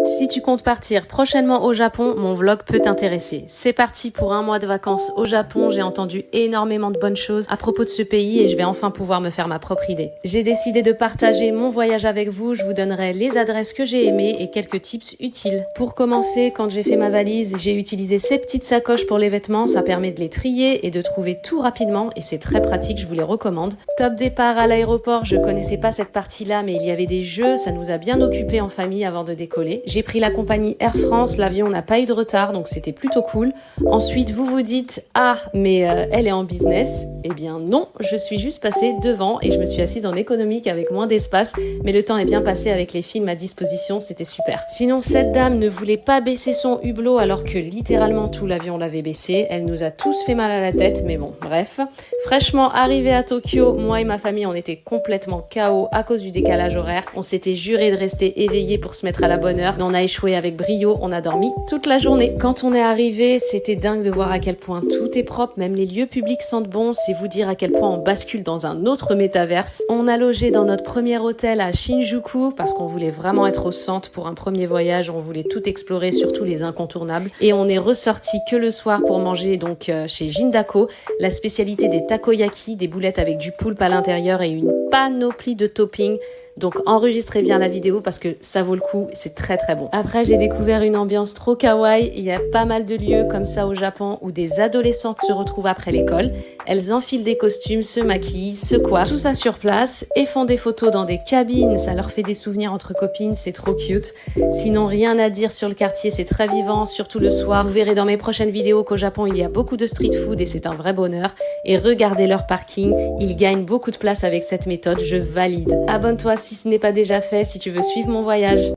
Si tu comptes partir prochainement au Japon, mon vlog peut t'intéresser. C'est parti pour un mois de vacances au Japon. J'ai entendu énormément de bonnes choses à propos de ce pays et je vais enfin pouvoir me faire ma propre idée. J'ai décidé de partager mon voyage avec vous. Je vous donnerai les adresses que j'ai aimées et quelques tips utiles. Pour commencer, quand j'ai fait ma valise, j'ai utilisé ces petites sacoches pour les vêtements. Ça permet de les trier et de trouver tout rapidement et c'est très pratique, je vous les recommande. Top départ à l'aéroport, je connaissais pas cette partie-là mais il y avait des jeux, ça nous a bien occupés en famille avant de décoller. J'ai pris la compagnie Air France, l'avion n'a pas eu de retard, donc c'était plutôt cool. Ensuite, vous vous dites « Ah, mais elle est en business ». Eh bien non, je suis juste passée devant et je me suis assise en économique avec moins d'espace, mais le temps est bien passé avec les films à disposition, c'était super. Sinon, cette dame ne voulait pas baisser son hublot alors que littéralement tout l'avion l'avait baissé. Elle nous a tous fait mal à la tête, mais bon, bref. Fraîchement arrivé à Tokyo, moi et ma famille, on était complètement KO à cause du décalage horaire. On s'était juré de rester éveillés pour se mettre à la bonne heure. On a échoué avec brio, on a dormi toute la journée. Quand on est arrivé, c'était dingue de voir à quel point tout est propre, même les lieux publics sentent bon, c'est vous dire à quel point on bascule dans un autre métaverse. On a logé dans notre premier hôtel à Shinjuku parce qu'on voulait vraiment être au centre pour un premier voyage, on voulait tout explorer, surtout les incontournables. Et on est ressorti que le soir pour manger donc chez Jindako, la spécialité des takoyaki, des boulettes avec du poulpe à l'intérieur et une panoplie de toppings. Donc enregistrez bien la vidéo parce que ça vaut le coup, c'est très très bon. Après j'ai découvert une ambiance trop kawaii, il y a pas mal de lieux comme ça au Japon où des adolescentes se retrouvent après l'école. Elles enfilent des costumes, se maquillent, se coiffent, tout ça sur place et font des photos dans des cabines, ça leur fait des souvenirs entre copines, c'est trop cute. Sinon rien à dire sur le quartier, c'est très vivant, surtout le soir. Vous verrez dans mes prochaines vidéos qu'au Japon il y a beaucoup de street food et c'est un vrai bonheur. Et regardez leur parking, ils gagnent beaucoup de place avec cette méthode, je valide. Abonne-toi si ce n'est pas déjà fait, si tu veux suivre mon voyage.